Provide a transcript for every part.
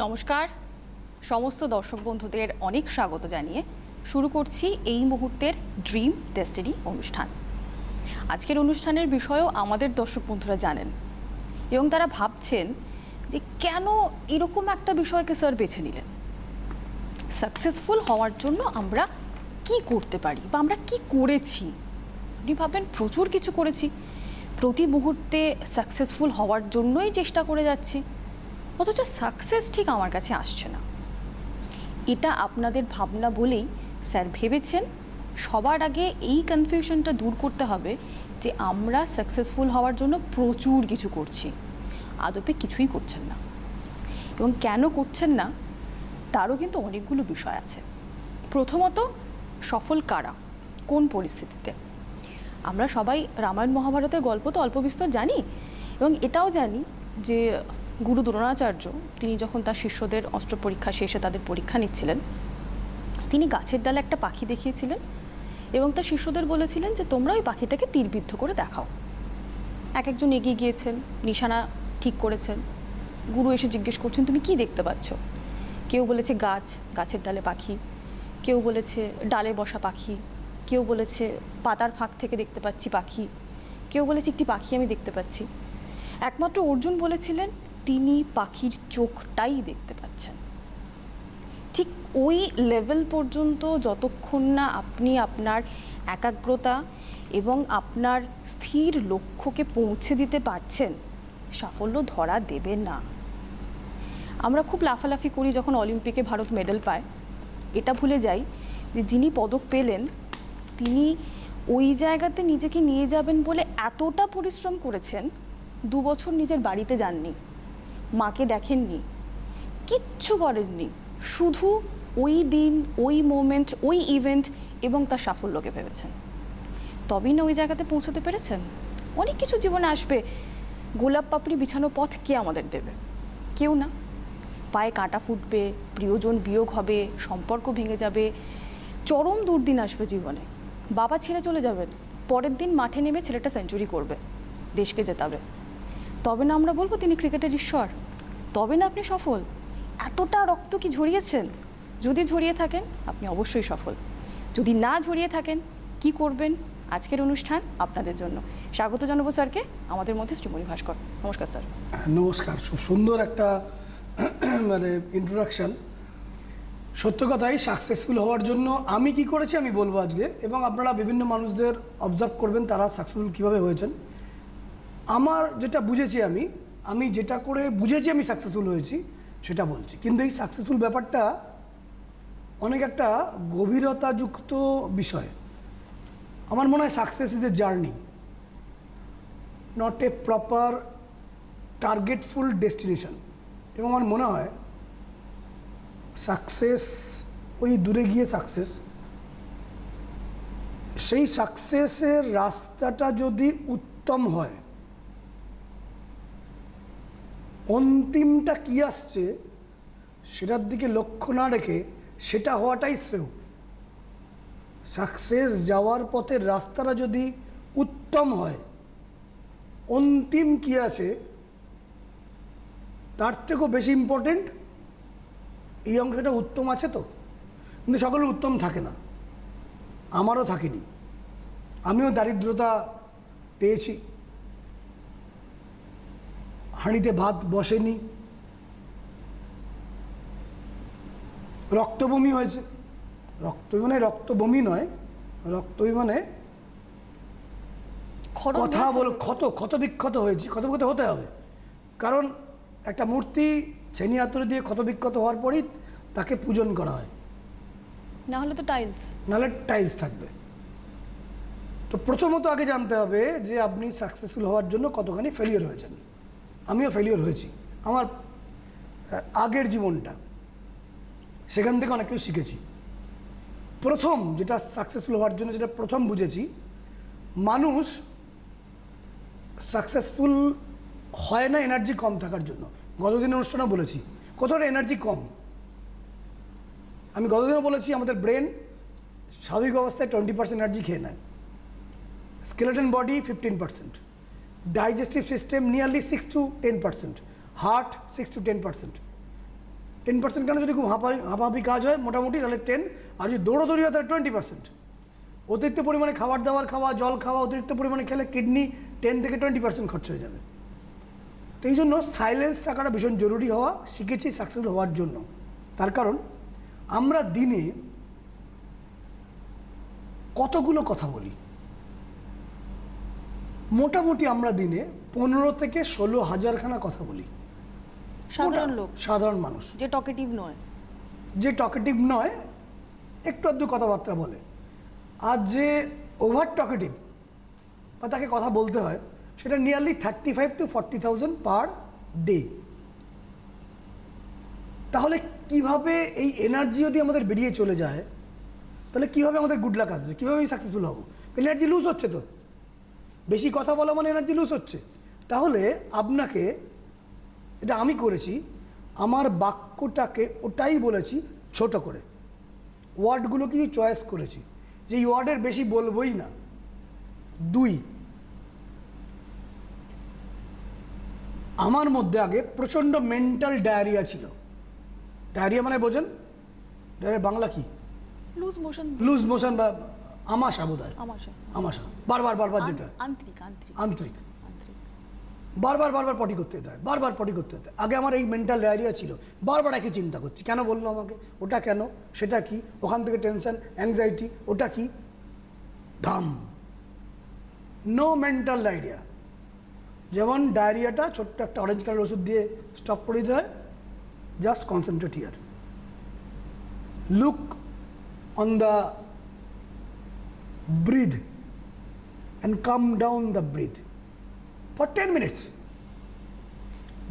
নমস্কার সমস্ত দর্শক বন্ধুদের অনেক স্বাগত জানিয়ে শুরু করছি এই মুহূর্তের ড্রিম ডেস্টিনি অনুষ্ঠান। আজকের অনুষ্ঠানের বিষয়ও আমাদের দর্শক বন্ধুরা জানেন এবং তারা ভাবছেন যে কেন এরকম একটা বিষয়কে স্যার বেছে নিলেন। সাকসেসফুল হওয়ার জন্য আমরা কি করতে পারি বা আমরা কি করেছি। আপনি ভাববেন প্রচুর কিছু করেছি, প্রতি মুহূর্তে সাকসেসফুল হওয়ার জন্যই চেষ্টা করে যাচ্ছি, অথচ সাকসেস ঠিক আমার কাছে আসছে না। এটা আপনাদের ভাবনা বলেই স্যার ভেবেছেন সবার আগে এই কনফিউশনটা দূর করতে হবে যে আমরা সাকসেসফুল হওয়ার জন্য প্রচুর কিছু করছি, আদপে কিছুই করছেন না। এবং কেন করছেন না তারও কিন্তু অনেকগুলো বিষয় আছে। প্রথমত, সফল কারা, কোন পরিস্থিতিতে। আমরা সবাই রামায়ণ মহাভারতের গল্প তো অল্প বিস্তর জানি এবং এটাও জানি যে গুরু দ্রোণাচার্য তিনি যখন তার শিষ্যদের অস্ত্র পরীক্ষা শেষে তাদের পরীক্ষা নিচ্ছিলেন, তিনি গাছের ডালে একটা পাখি দেখিয়েছিলেন এবং তার শিষ্যদের বলেছিলেন যে তোমরা ওই পাখিটাকে তীরবিদ্ধ করে দেখাও। একজন এগিয়ে গিয়েছেন, নিশানা ঠিক করেছেন। গুরু এসে জিজ্ঞেস করছেন তুমি কি দেখতে পাচ্ছ। কেউ বলেছে গাছ, গাছের ডালে পাখি, কেউ বলেছে ডালে বসা পাখি, কেউ বলেছে পাতার ফাঁক থেকে দেখতে পাচ্ছি পাখি, কেউ বলেছে একটি পাখি আমি দেখতে পাচ্ছি। একমাত্র অর্জুন বলেছিলেন তিনি পাখির চোখটাই দেখতে পাচ্ছেন। ঠিক ওই লেভেল পর্যন্ত যতক্ষণ না আপনি আপনার একাগ্রতা এবং আপনার স্থির লক্ষ্যকে পৌঁছে দিতে পারছেন, সাফল্য ধরা দেবে না। আমরা খুব লাফালাফি করি যখন অলিম্পিকে ভারত মেডেল পায়, এটা ভুলে যাই যে যিনি পদক পেলেন তিনি ওই জায়গাতে নিজেকে নিয়ে যাবেন বলে এতটা পরিশ্রম করেছেন, 2 বছর নিজের বাড়িতে যাননি, মাকে দেখেননি, কিচ্ছু করেননি, শুধু ওই দিন, ওই মোমেন্ট, ওই ইভেন্ট এবং তার সাফল্যকে ভেবেছেন। তবেই না ওই জায়গাতে পৌঁছতে পেরেছেন। অনেক কিছু জীবনে আসবে, গোলাপ পাপড়ি বিছানো পথ কে আমাদের দেবে? কেউ না। পায়ে কাঁটা ফুটবে, প্রিয়জন বিয়োগ হবে, সম্পর্ক ভেঙে যাবে, চরম দুর্দিন আসবে জীবনে। বাবা ছেড়ে চলে যাবেন, পরের দিন মাঠে নেমে ছেলেটা সেঞ্চুরি করবে, দেশকে জেতাবে। তবে না আমরা বলবো তিনি ক্রিকেটের ঈশ্বর, তবে না আপনি সফল। এতটা রক্ত কি ঝরিয়েছেন? যদি ঝরিয়ে থাকেন আপনি অবশ্যই সফল। যদি না ঝরিয়ে থাকেন কি করবেন? আজকের অনুষ্ঠান আপনাদের জন্য। স্বাগত জানাবো স্যারকে আমাদের মধ্যে, শ্রীমণি ভাস্কর। নমস্কার স্যার। নমস্কার। সুন্দর একটা মানে ইন্ট্রোডাকশান। সত্য কথাই, সাকসেসফুল হওয়ার জন্য আমি কি করেছি আমি বলবো আজকে, এবং আপনারা বিভিন্ন মানুষদের অবজার্ভ করবেন তারা সাকসেসফুল কীভাবে হয়েছেন। আমার যেটা বুঝেছি, আমি যেটা করে বুঝেছি আমি সাকসেসফুল হয়েছি সেটা বলছি। কিন্তু এই সাকসেসফুল ব্যাপারটা অনেক একটা গভীরতাযুক্ত বিষয়। আমার মনে হয় success is a journey, not a proper targetful destination. এবং আমার মনে হয় সাকসেস ওই দূরে গিয়ে সাকসেস, সেই সাকসেসের রাস্তাটা যদি উত্তম হয়, অন্তিমটা কী আসছে সেটার দিকে লক্ষ্য না রেখে সেটা হওয়াটাই শ্রেয়। সাকসেস যাওয়ার পথের রাস্তাটা যদি উত্তম হয়, অন্তিম কী আছে তার থেকেও বেশি ইম্পর্টেন্ট এই অংশটা উত্তম আছে তো। কিন্তু সকলের উত্তম থাকে না, আমারও থাকেনি। আমিও দারিদ্রতা পেয়েছি, হাঁড়িতে ভাত বসেনি, রক্তবমি হয়েছে। রক্তবমি রক্তবমি নয়, রক্তবমি কথা ক্ষত বিক্ষত হয়েছি। ক্ষতবিক্ষত হতে হবে, কারণ একটা মূর্তি ছেনি হাতুড়ি দিয়ে ক্ষতবিক্ষত হওয়ার পরই তাকে পূজন করা হয়, না হলে তো টাইলস থাকবে। তো প্রথমত আগে জানতে হবে যে আপনি সাকসেসফুল হওয়ার জন্য কতখানি ফেলিওর হয়েছেন। আমিও ফেলিওর হয়েছি আমার আগের জীবনটা, সেখান থেকে অনেক কিছু শিখেছি। প্রথম যেটা সাকসেসফুল হওয়ার জন্য যেটা প্রথম বুঝেছি, মানুষ সাকসেসফুল হয় না এনার্জি কম থাকার জন্য। গতদিনের অনুষ্ঠানে বলেছি কোথাও এনার্জি কম। আমি গতদিনও বলেছি আমাদের ব্রেন স্বাভাবিক অবস্থায় 20% এনার্জি খেয়ে নেয়, skeleton body 15%, digestive system nearly 6 to 10%, heart 6 to 10%, 10% কেন, যদি খুব হাঁপাহাঁপি কাজ হয় মোটামুটি তাহলে 10, আর যদি দৌড়োদৌড়ি হয় তাহলে 20%। অতিরিক্ত পরিমাণে খাবার দাবার খাওয়া, জল খাওয়া অতিরিক্ত পরিমাণে খেলে কিডনি 10 থেকে 20% খরচ হয়ে যাবে। তো এই জন্য সাইলেন্স থাকাটা ভীষণ জরুরি হওয়া শিখেছি সাকসেসফুল হওয়ার জন্য। তার কারণ আমরা দিনে কতগুলো কথা বলি, মোটামুটি আমরা দিনে 15 থেকে 16,000 খানা কথা বলি। সাধারণ লোক, সাধারণ মানুষ যে টকেটিভ নয়, যে টকেটিভ নয়, একটু আধটু কথাবার্তা বলে। আর যে ওভার টকেটিভ বা তাকে কথা বলতে হয়, সেটা নিয়ারলি 35 to 40,000 পার ডে। তাহলে কিভাবে এই এনার্জি যদি আমাদের বেরিয়ে চলে যায়, তাহলে কিভাবে আমাদের গুড লাক আসবে, কীভাবে আমি সাকসেসফুল হব? এনার্জি লুজ হচ্ছে, তো বেশি কথা বলা মানে এনার্জি লুজ হচ্ছে। তাহলে আপনাকে, এটা আমি করেছি, আমার বাক্যটাকে ওটাই বলেছি ছোট করে, ওয়ার্ডগুলো কিছু চয়েস করেছি যে এই ওয়ার্ডের বেশি বলবোই না। 2, আমার মধ্যে আগে প্রচণ্ড মেন্টাল ডায়রিয়া ছিল। ডায়রিয়া মানে বোঝেন, ডায়রিয়া বাংলা কি? লুজ মোশন, লুজ মোশন বা আমাশা বোধ হয়, আমাশা, আমাশা, বারবার যেতে হয়, আন্তরিক আন্তরিক আন্তরিক, আন্তরিক। বারবার পটি করতে যেতে হয়, বারবার পটি করতে হতে। আগে আমার এই মেন্টাল ডায়রিয়া ছিল, বারবার একই চিন্তা করছি, কেন বললো আমাকে, ওটা কেন, সেটা কি, ওখান থেকে টেনশন, অ্যাংজাইটি, ওটা কি, ধাম। No mental diarrhoea. যেমন ডায়রিয়াটা ছোট্ট একটা অরেঞ্জ কালার ওষুধ দিয়ে স্টপ করে দিতে হয়, just concentrate here, look on the breathe and calm down the breath for 10 minutes.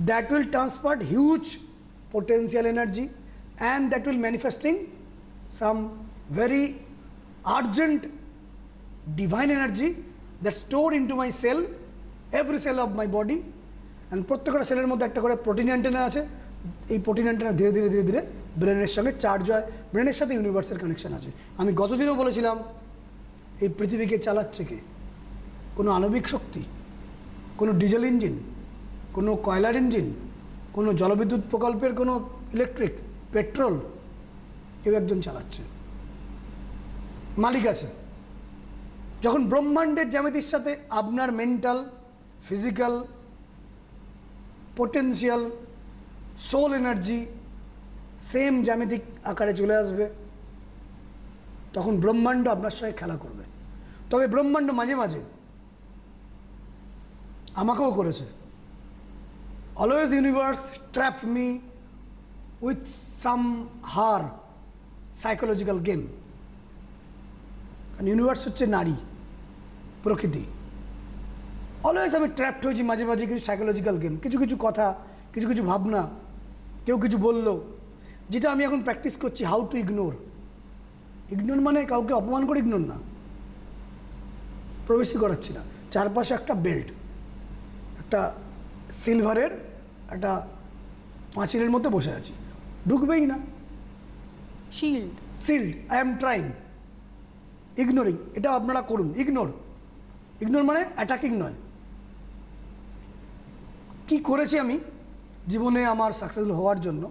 That will transfer huge potential energy, and that will manifesting some very urgent divine energy that's stored into my cell, every cell of my body. And প্রত্যেকটা সেলের মধ্যে একটা করে protein antenna আছে। এই protein antenna ধীরে ধীরে ধীরে ধীরে ব্রেনের সঙ্গে চার্জ হয়, ব্রেনের সাথে ইউনিভার্সের কানেকশন আছে। আমি গতদিনও বলেছিলাম, এই পৃথিবীকে চালাচ্ছে কে? কোনো আণবিক শক্তি, কোনো ডিজেল ইঞ্জিন, কোনো কয়লার ইঞ্জিন, কোনো জলবিদ্যুৎ প্রকল্পের কোনো ইলেকট্রিক, পেট্রোল, কেউ একজন চালাচ্ছে, মালিক আছে। যখন ব্রহ্মাণ্ডের জ্যামিতির সাথে আপনার mental, physical, potential, soul energy same জ্যামিতিক আকারে চলে আসবে, তখন ব্রহ্মাণ্ড আপনার সঙ্গে খেলা করবে। তবে ব্রহ্মাণ্ড মাঝে মাঝে আমাকেও করেছে। Always universe trap me with some her psychological game. কারণ ইউনিভার্স হচ্ছে নারী, প্রকৃতি। অলওয়েজ আমি ট্র্যাপড হয়েছি মাঝে মাঝে কিছু সাইকোলজিক্যাল গেম, কিছু কিছু কথা, কিছু কিছু ভাবনা, কেউ কিছু বললো, যেটা আমি এখন প্র্যাকটিস করছি, হাউ টু ইগনোর। ইগনোর মানে কাউকে অপমান করে ইগনোর না, প্রবেশই করাচ্ছি না। চারপাশে একটা বেল্ট, একটা সিলভারের একটা পাঁচিলের মধ্যে বসে আছি, ঢুকবেই না। Shield, shield, I am trying, ignoring. এটা আপনারা করুন, ইগনোর। ইগনোর মানে অ্যাটাকিং নয়। কি করেছি আমি জীবনে আমার সাকসেসফুল হওয়ার জন্য?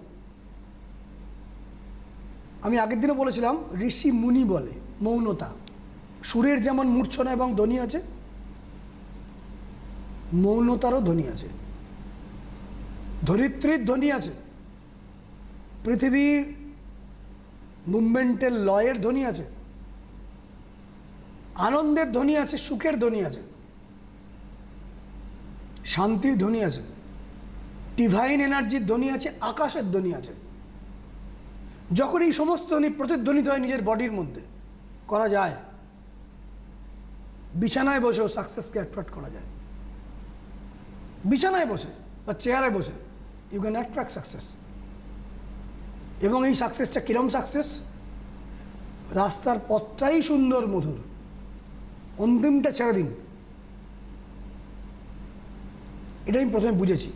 আমি আগের দিনও বলেছিলাম, ঋষি মুনি বলে মৌনতা। সুরের যেমন মূর্ছনা এবং ধ্বনি আছে, মৌনতারও ধ্বনি আছে, ধরিত্রীর ধ্বনি আছে, পৃথিবীর মুভমেন্টের লয়ের ধ্বনি আছে, আনন্দের ধ্বনি আছে, সুখের ধ্বনি আছে, শান্তির ধ্বনি আছে, ডিভাইন এনার্জির ধ্বনি আছে, আকাশের ধ্বনি আছে। যখন এই সমস্ত ধ্বনি প্রতিধ্বনিত হয় নিজের বডির মধ্যে, করা যায়, বিছানায় বসেও সাকসেসকে অ্যাট্রাক্ট করা যায়। বিছানায় বসে বা চেয়ারে বসে ইউ ক্যান অ্যাট্রাক্ট সাকসেস। এবং এই সাকসেসটা কিরম সাকসেস? রাস্তার পথটাই সুন্দর মধুর, অন্তিমটা ছেড়ে দিন। এটা আমি প্রথমে বুঝেছি।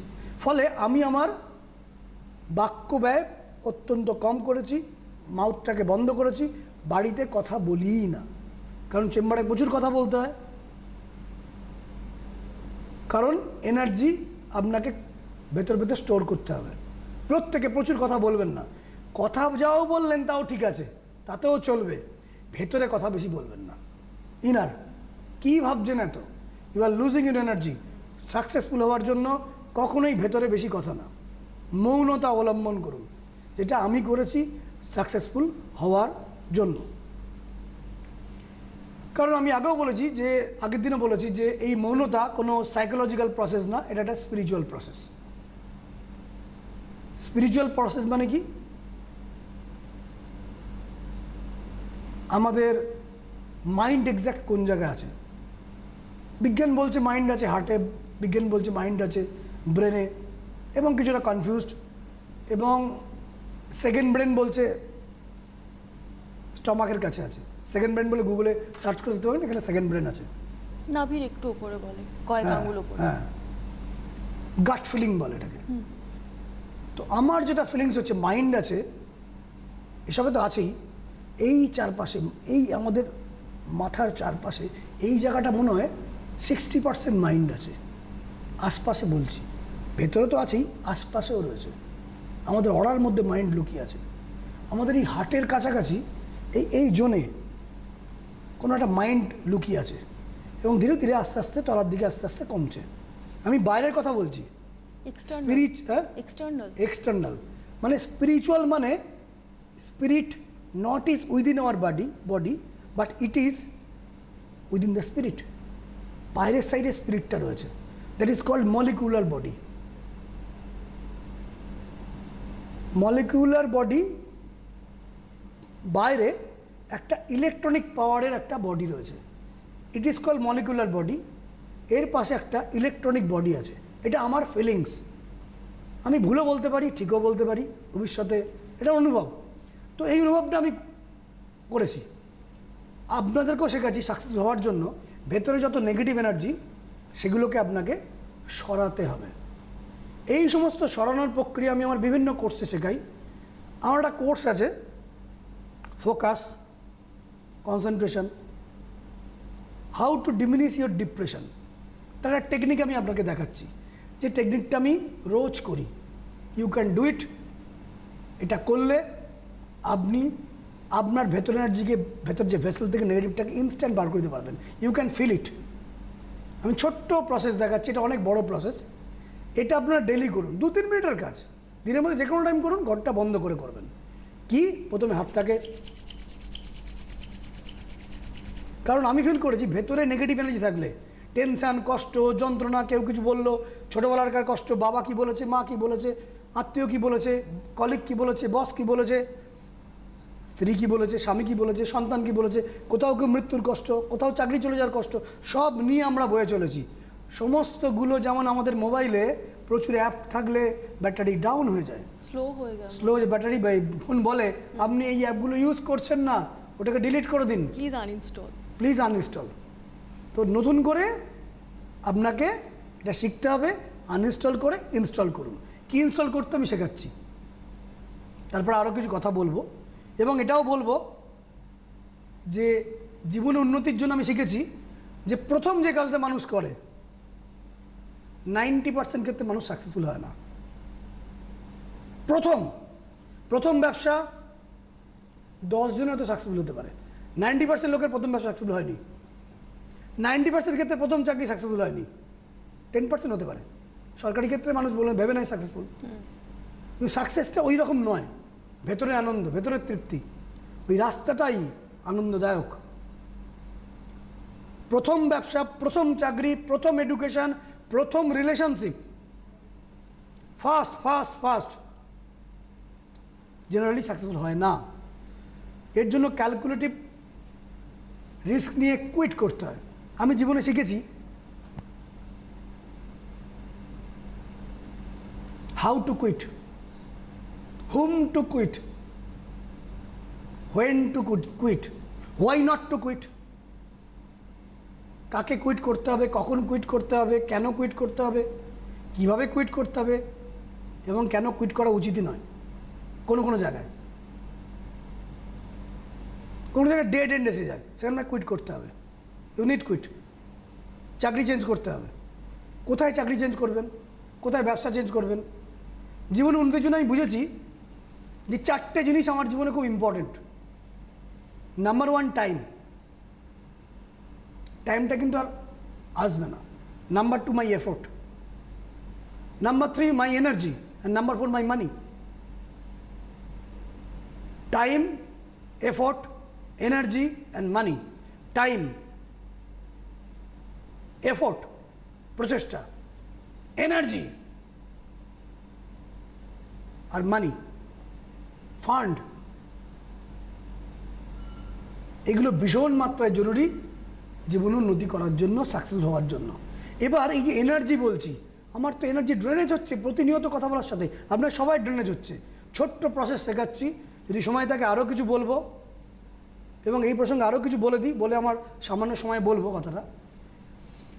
ফলে আমি আমার বাক্য ব্যয় অত্যন্ত কম করেছি, মাউথটাকে বন্ধ করেছি, বাড়িতে কথা বলিই না। কারণ চেম্বারে প্রচুর কথা বলতে হয়, কারণ এনার্জি আপনাকে ভেতর ভেতর স্টোর করতে হবে। প্রত্যেকে প্রচুর কথা বলবেন না, কথা যাও বললেন তাও ঠিক আছে, তাতেও চলবে, ভেতরে কথা বেশি বলবেন না। ইনার কী ভাবছেন এত, you are losing your energy. Successful হওয়ার জন্য কখনোই ভেতরে বেশি কথা না, মৌনতা অবলম্বন করুন, যেটা আমি করেছি সাকসেসফুল হওয়ার জন্য। কারণ আমি আগেও বলেছি, যে আগের দিনও বলেছি, যে এই মৌনতা কোনো সাইকোলজিক্যাল প্রসেস না, এটা একটা স্পিরিচুয়াল প্রসেস। স্পিরিচুয়াল প্রসেস মানে কি, আমাদের মাইন্ড এক্স্যাক্ট কোন জায়গায় আছে। বিজ্ঞান বলছে মাইন্ড আছে হার্টে, বিজ্ঞান বলছে মাইন্ড আছে ব্রেনে, এবং কিছুটা কনফিউজড, এবং সেকেন্ড ব্রেন বলছে স্টমাকের কাছে আছে। সেকেন্ড ব্রেন বলে গুগলে সার্চ করে দিতে পারেন, এখানে সেকেন্ড ব্রেন আছে। নাভির একটু উপরে বলে, কয়েক আঙুল উপরে। হ্যাঁ, গাট ফিলিং বলে এটাকে। তো আমার যেটা ফিলিংস হচ্ছে মাইন্ড আছে, এসবে তো আছেই, এই চারপাশে, এই আমাদের মাথার চারপাশে এই জায়গাটা মনে হয় 60% মাইন্ড আছে। আশপাশে বলছি, ভেতরে তো আছেই, আশপাশেও রয়েছে। আমাদের অড়ার মধ্যে মাইন্ড লুকিয়ে আছে। আমাদের এই হার্টের কাছাকাছি এই জোনে কোনো একটা মাইন্ড লুকিয়ে আছে, এবং ধীরে ধীরে আস্তে আস্তে তলার দিকে আস্তে আস্তে কমছে। আমি বাইরের কথা বলছি, এক্সটার্নাল মানে স্পিরিচুয়াল, মানে spirit not is within our body but it is within the spirit. বাইরের সাইডে স্পিরিটটা রয়েছে, that is called molecular body. Molecular body বাইরে একটা ইলেকট্রনিক পাওয়ারের একটা বডি রয়েছে, it is called molecular body. এর পাশে একটা ইলেকট্রনিক বডি আছে। এটা আমার ফিলিংস, আমি ভুলও বলতে পারি, ঠিকও বলতে পারি, ভবিষ্যতে এটা অনুভব। তো এই অনুভবটা আমি করেছি, আপনাদেরকেও শেখাচ্ছি সাকসেসফুল হওয়ার জন্য ভেতরে যত নেগেটিভ এনার্জি সেগুলোকে আপনাকে সরাতে হবে। এই সমস্ত সরানোর প্রক্রিয়া আমি আমার বিভিন্ন কোর্সে শেখাই। আমার একটা কোর্স আছে focus, concentration, how to diminish your depression. তার একটা টেকনিক আমি আপনাকে দেখাচ্ছি, যে টেকনিকটা আমি রোজ করি। You can do it. এটা করলে আপনি আপনার ভেতর এনার্জিকে, ভেতর যে ভেসেল থেকে নেগেটিভটাকে ইনস্ট্যান্ট বার করে দিতে পারবেন। You can feel it. আমি ছোট্ট প্রসেস দেখাচ্ছি, এটা অনেক বড় প্রসেস। এটা আপনারা ডেলি করুন, 2-3 মিনিটের কাজ, দিনের মধ্যে যে কোনো টাইম করুন, ঘরটা বন্ধ করে করবেন। কি, প্রথমে হাতটাকে, কারণ আমি ফিল করেছি ভেতরে নেগেটিভ এনার্জি থাকলে, টেনশান, কষ্ট, যন্ত্রণা, কেউ কিছু বললো, ছোটোবেলাকার কষ্ট, বাবা কি বলেছে, মা কি বলেছে, আত্মীয় কি বলেছে, কলিগ কি বলেছে, বস কি বলেছে, স্ত্রী কি বলেছে, স্বামী কি বলেছে, সন্তান কি বলেছে, কোথাও কেউ মৃত্যুর কষ্ট, কোথাও চাকরি চলে যাওয়ার কষ্ট, সব নিয়ে আমরা বয়ে চলেছি। সমস্তগুলো যেমন আমাদের মোবাইলে প্রচুর অ্যাপ থাকলে ব্যাটারি ডাউন হয়ে যায়, স্লো যে ব্যাটারি, ফোন বলে আপনি এই অ্যাপগুলো ইউজ করছেন না, ওটাকে ডিলিট করে দিন, প্লিজ আনইনস্টল। তো নতুন করে আপনাকে এটা শিখতে হবে, আনইনস্টল করে ইনস্টল করুন। কি ইনস্টল করতে আমি শেখাচ্ছি, তারপর আরও কিছু কথা বলবো, এবং এটাও বলবো যে জীবনে উন্নতির জন্য আমি শিখেছি যে প্রথম যে কাজটা মানুষ করে 90% ক্ষেত্রে মানুষ সাকসেসফুল হয় না। প্রথম ব্যবসা 10 জনে হয়তো সাকসেসফুল হতে পারে, 90% লোকের প্রথম ব্যবসা সাকসেসফুল হয়নি। 90% ক্ষেত্রে প্রথম চাকরি সাকসেসফুল হয়নি, 10% হতে পারে। সরকারি ক্ষেত্রে মানুষ ভেবে নেয় সাকসেসফুল, কিন্তু সাকসেসটা ওই রকম নয়। ভেতরের আনন্দ, ভেতরের তৃপ্তি, ওই রাস্তাটাই আনন্দদায়ক। প্রথম ব্যবসা, প্রথম চাকরি, প্রথম এডুকেশন, প্রথম রিলেশনশিপ, ফার্স্ট জেনারেলি সাকসেসফুল হয় না। এর জন্য ক্যালকুলেটিভ রিস্ক নিয়ে কুইট করতে হয়। আমি জীবনে শিখেছি how to quit, whom to quit, when to quit, why not to quit, কাকে কুইট করতে হবে, কখন কুইট করতে হবে, কেন কুইট করতে হবে, কিভাবে কুইট করতে হবে, এবং কেন কুইট করা উচিতই নয়। কোনো জায়গায় ডেড এন্ড এসে যায়, সেখানে কুইট করতে হবে। Unit quit. চাকরি চেঞ্জ করতে হবে, কোথায় চাকরি চেঞ্জ করবেন, কোথায় ব্যবসা চেঞ্জ করবেন, জীবনে উন্নতির জন্য আমি বুঝেছি যে 4টে জিনিস আমার জীবনে খুব ইম্পর্টেন্ট। নাম্বার 1 টাইম, টাইমটা কিন্তু আর আসবে না। Number 2 my effort, number 3 my energy, and number 4 my money. Time, effort, energy and money. Time, effort, প্রচেষ্টা, এনার্জি আর মানি, ফান্ড, এগুলো ভীষণ মাত্রায় জরুরি জীবন উন্নতি করার জন্য, সাকসেসফুল হওয়ার জন্য। এবার এই যে এনার্জি বলছি, আমার তো এনার্জি ড্রেনেজ হচ্ছে প্রতিনিয়ত কথা বলার সাথে, আপনার সবাই ড্রেনেজ হচ্ছে। ছোট্ট প্রসেস শেখাচ্ছি, যদি সময় থাকে আরও কিছু বলবো, এবং এই প্রসঙ্গে আরও কিছু বলে দিই, বলে আমার সামান্য সময় বলবো কথাটা।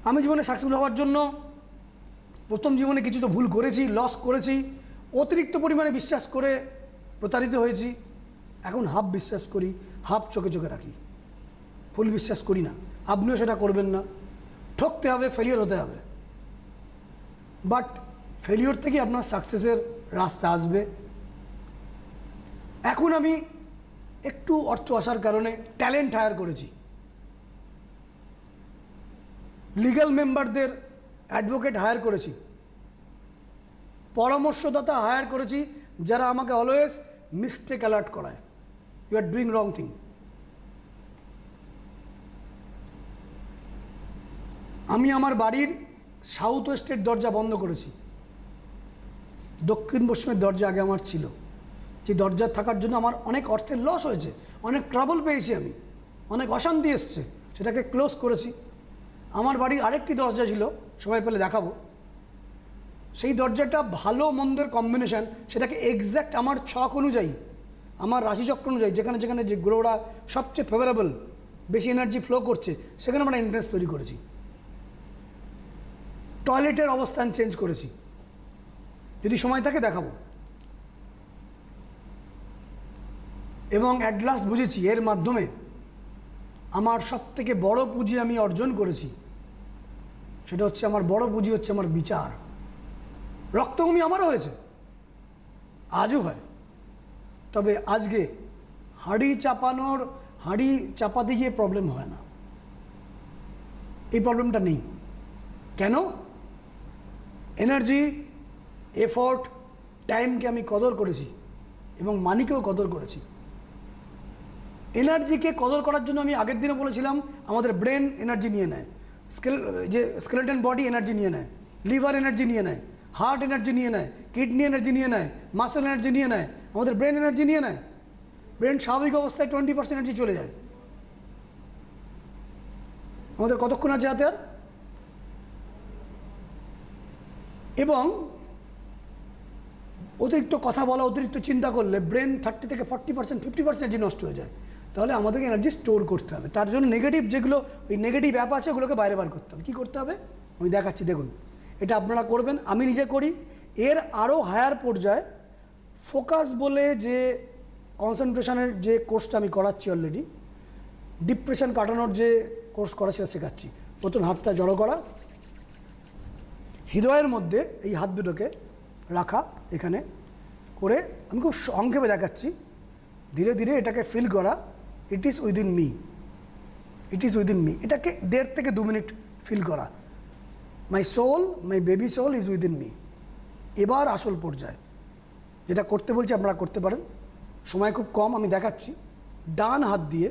আমি জীবনে সাকসেসফুল হওয়ার জন্য প্রথম জীবনে কিছু তো ভুল করেছি, লস করেছি, অতিরিক্ত পরিমাণে বিশ্বাস করে প্রতারিত হয়েছি। এখন হাফ বিশ্বাস করি, হাফ চোখে চোখে রাখি, ফুল বিশ্বাস করি না। আপনিও সেটা করবেন না। ঠকতে হবে, ফেলিওর হতে হবে, বাট ফেলিওর থেকে আপনার সাকসেসের রাস্তা আসবে। এখন আমি একটু অর্থ আসার কারণে ট্যালেন্ট হায়ার করেছি, লিগ্যাল মেম্বারদের অ্যাডভোকেট হায়ার করেছি, পরামর্শদাতা হায়ার করেছি, যারা আমাকে অলওয়েজ মিস্টেক অ্যালার্ট করায়, you are doing wrong thing. আমি আমার বাড়ির সাউথ ওয়েস্টের দরজা বন্ধ করেছি। দক্ষিণ পশ্চিমের দরজা আগে আমার ছিল, যে দরজা থাকার জন্য আমার অনেক অর্থের লস হয়েছে, অনেক ট্রাবল পেয়েছি আমি, অনেক অশান্তি এসছে, সেটাকে ক্লোজ করেছি। আমার বাড়ির আরেকটি দরজা ছিল, সময় পেলে দেখাবো। সেই দরজাটা ভালো মন্দের কম্বিনেশান, সেটাকে এক্স্যাক্ট আমার ছক অনুযায়ী, আমার রাশিচক্র অনুযায়ী, যেখানে যেখানে যে গ্রহরা সবচেয়ে ফেভারেবল, বেশি এনার্জি ফ্লো করছে, সেখানে আমরা এন্ট্রেন্স তৈরি করেছি। টয়লেটের অবস্থান চেঞ্জ করেছি, যদি সময় থাকে দেখাবো। এবং অ্যাট লাস্ট বুঝেছি এর মাধ্যমে আমার সবথেকে বড় পুঁজি আমি অর্জন করেছি, সেটা হচ্ছে আমার বড় পুঁজি হচ্ছে আমার বিচার। রক্তভূমি আমারও হয়েছে, আজও হয়, তবে আজকে হাঁড়ি চাপাতে গিয়ে প্রবলেম হয় না, এই প্রবলেমটা নেই। কেন? এনার্জি, এফোর্ট, টাইমকে আমি কদর করেছি এবং মানিকেও কদর করেছি। এনার্জিকে কদর করার জন্য আমি আগের দিনে বলেছিলাম, আমাদের ব্রেন এনার্জি নিয়ে নেয়, স্কেলেটন বডি এনার্জি নিয়ে নেয়, লিভার এনার্জি নিয়ে নেয়, হার্ট এনার্জি নিয়ে নেয়, কিডনি এনার্জি নিয়ে নেয়, মাসেল এনার্জি নিয়ে নেয়, আমাদের ব্রেন এনার্জি নিয়ে নেয়। ব্রেন স্বাভাবিক অবস্থায় 20% এনার্জি চলে যায়। আমাদের কতক্ষণ আছে হাতে আর? এবং অতিরিক্ত কথা বলা, অতিরিক্ত চিন্তা করলে ব্রেন 30 থেকে 40%, 50% এনার্জি নষ্ট হয়ে যায়। তাহলে আমাদেরকে এনার্জি স্টোর করতে হবে। তার জন্য নেগেটিভ যেগুলো, ওই নেগেটিভ অ্যাপ আছে, ওগুলোকে বাইরে বার করতে হবে। কী করতে হবে আমি দেখাচ্ছি, দেখুন। এটা আপনারা করবেন, আমি নিজে করি। এর আরও হায়ার পর্যায়ে ফোকাস বলে যে কনসেন্ট্রেশনের যে কোর্সটা আমি করাচ্ছি অলরেডি, ডিপ্রেশন কাটানোর যে কোর্স করা সেটা শেখাচ্ছি। প্রথম হাতটা জড়ো করা, হৃদয়ের মধ্যে এই হাত দুটোকে রাখা, এখানে করে আমি খুব সংক্ষেপে দেখাচ্ছি। ধীরে ধীরে এটাকে ফিল করা, it is within me, it is within me. এটাকে 1.5 থেকে 2 মিনিট ফিল করা, my soul, my baby soul is within me. এবার আসল পর্যায়ে যেটা করতে বলছি আপনারা করতে পারেন, সময় খুব কম, আমি দেখাচ্ছি। ডান হাত দিয়ে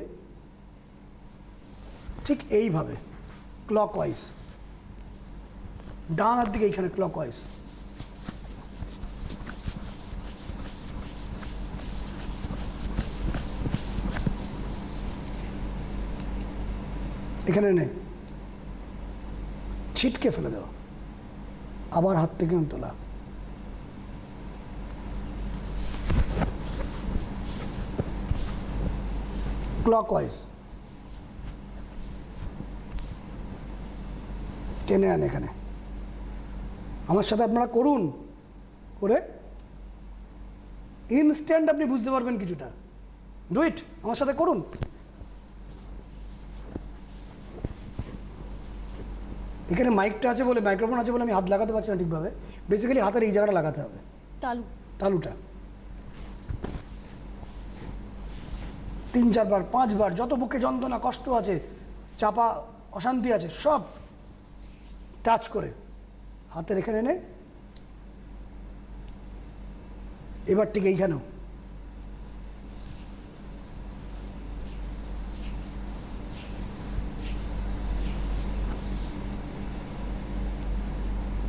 ঠিক এইভাবে ক্লকওয়াইজ, ডান হাত দিকে এইখানে ক্লকওয়াইজ, এখানে নেই, ছিটকে ফেলে দেওয়া, আবার হাত থেকে তোলা, ক্লকওয়াইজ টেনে আন এখানে। আমার সাথে আপনারা করুন, করে ইনস্ট্যান্ট আপনি বুঝতে পারবেন কিছুটা। ডু ইট, আমার সাথে করুন। এখানে মাইকটা আছে বলে, মাইক্রোফোন আছে বলে আমি হাত লাগাতে পারছি না ঠিকভাবে। বেসিক্যালি হাতের এই জায়গাটা লাগাতে হবে। তালু তালুটা 3-4 বার 5 বার, যত বুকে যন্ত্রণা কষ্ট আছে, চাপা অশান্তি আছে, সব টাচ করে হাতের এখানে এনে এবার ঠিক এইখানেও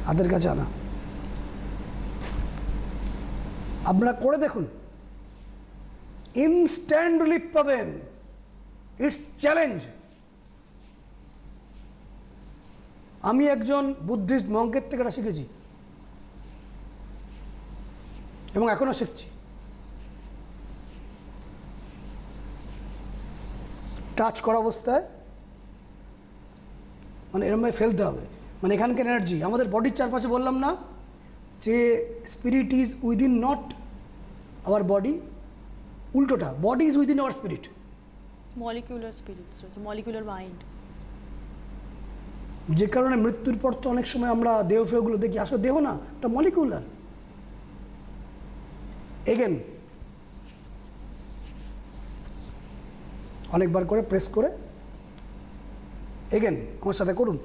হাতের কাছে আনা। আপনারা করে দেখুন, ইনস্ট্যান্ট রিলিফ পাবেন। It's challenge. আমি একজন বুদ্ধিস্ট মঙ্কের থেকে এটা শিখেছি এবং এখনো শিখছি। টাচ করা অবস্থায় মানে এরমভাবে ফেলতে হবে, মানে এখানকার এনার্জি আমাদের বডির চারপাশে, বললাম না যে spirit is within not our body, উল্টোটা, body is within our spirit. Molecular spirits রয়েছে, মলিকিউলার মাইন্ড। যে কারণে মৃত্যুর পর তো অনেক সময় আমরা দেহ ফেহগুলো দেখি, আসলে দেহ না, এটা মলিকিউলার। এগেন অনেকবার করে প্রেস করে, এগেন আমার সাথে করুন।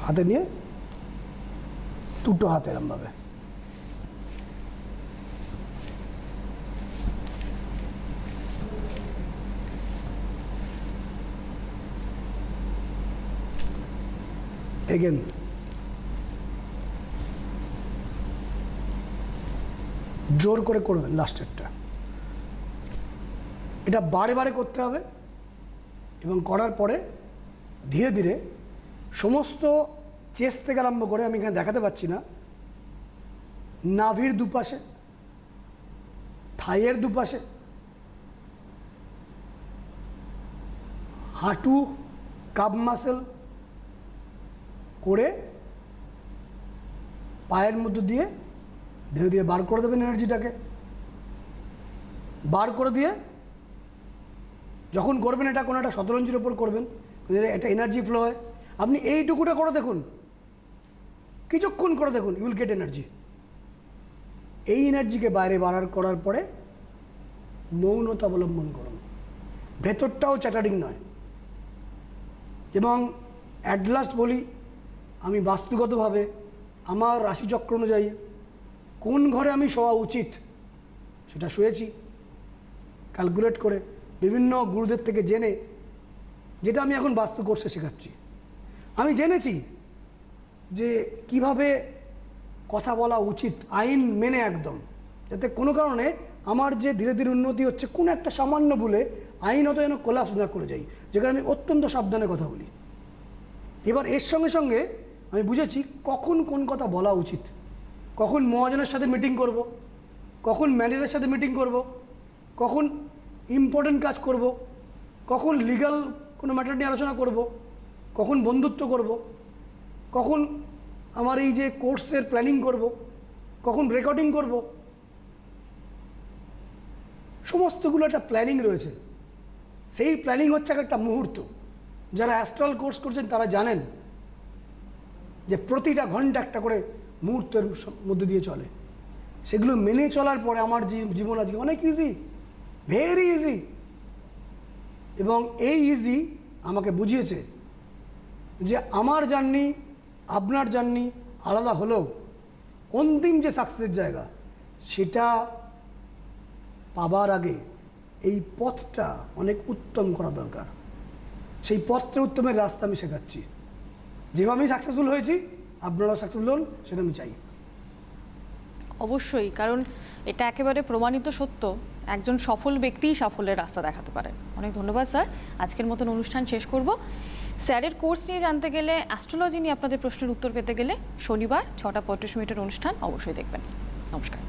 হাতে নিয়ে দুটো হাতে এরমভাবে এগেন জোর করে করবেন লাস্টেরটা। এটা বারে বারে করতে হবে এবং করার পরে ধীরে ধীরে সমস্ত চেস্ট থেকে আরম্ভ করে, আমি এখানে দেখাতে পাচ্ছি না, নাভির দুপাশে, থাইয়ের দুপাশে, হাঁটু, কাপ মাসেল করে পায়ের মধ্য দিয়ে ধীরে ধীরে বার করে দেবেন এনার্জিটাকে। বার করে দিয়ে যখন করবেন এটা কোনো একটা শতরঞ্জির ওপর করবেন, একটা এনার্জি ফ্লো হয়। আপনি এইটুকুটা করে দেখুন, কিছুক্ষণ করে দেখুন, ইউ উইল গেট এনার্জি। এই এনার্জিকে বাইরে বাড়ার করার পরে মৌনতা অবলম্বন করুন। ভেতরটাও চ্যাটারিং নয়। এবং অ্যাট লাস্ট বলি, আমি বাস্তুগতভাবে আমার রাশিচক্র অনুযায়ী কোন ঘরে আমি শোয়া উচিত সেটা শুয়েছি ক্যালকুলেট করে, বিভিন্ন গুরুদের থেকে জেনে, যেটা আমি এখন বাস্তু কোর্সে শেখাচ্ছি। আমি জেনেছি যে কিভাবে কথা বলা উচিত আইন মেনে, একদম, যাতে কোনো কারণে আমার যে ধীরে ধীরে উন্নতি হচ্ছে, কোনো একটা সামান্য ভুলে আইনত যেন কোলাপস না করে যাই, যেখানে আমি অত্যন্ত সাবধানে কথা বলি। এবার এর সঙ্গে সঙ্গে আমি বুঝেছি কখন কোন কথা বলা উচিত, কখন মহাজনের সাথে মিটিং করব, কখন ম্যানেজারের সাথে মিটিং করব, কখন ইম্পর্টেন্ট কাজ করব, কখন লিগ্যাল কোনো ম্যাটার নিয়ে আলোচনা করব, কখন বন্ধুত্ব করব, কখন আমার এই যে কোর্সের প্ল্যানিং করব, কখন রেকর্ডিং করব, সমস্তগুলো একটা প্ল্যানিং রয়েছে। সেই প্ল্যানিং হচ্ছে একটা মুহূর্ত। যারা অ্যাস্ট্রাল কোর্স করছেন তারা জানেন যে প্রতিটা ঘন্টা একটা করে মুহূর্তের মধ্যে দিয়ে চলে। সেগুলো মেনে চলার পরে আমার জীবন আজকে অনেক ইজি, ভেরি ইজি। এবং এই ইজি আমাকে বুঝিয়েছে যে আমার জার্নি আপনার জার্নি আলাদা হলেও অন্তিম যে সাকসেসের জায়গা সেটা পাবার আগে এই পথটা অনেক উত্তম করা দরকার। সেই পথটা উত্তমের রাস্তা আমি শেখাচ্ছি। যেভাবে আমি সাকসেসফুল হয়েছি আপনারাও সাকসেসফুল হন, সেটা আমি চাই। অবশ্যই, কারণ এটা একেবারে প্রমাণিত সত্য, একজন সফল ব্যক্তিই সাফল্যের রাস্তা দেখাতে পারেন। অনেক ধন্যবাদ স্যার। আজকের মতন অনুষ্ঠান শেষ করব। স্যারের কোর্স নিয়ে জানতে গেলে, অ্যাস্ট্রোলজি নিয়ে আপনাদের প্রশ্নের উত্তর পেতে গেলে শনিবার 6টা 35 মিনিটের অনুষ্ঠান অবশ্যই দেখবেন। নমস্কার।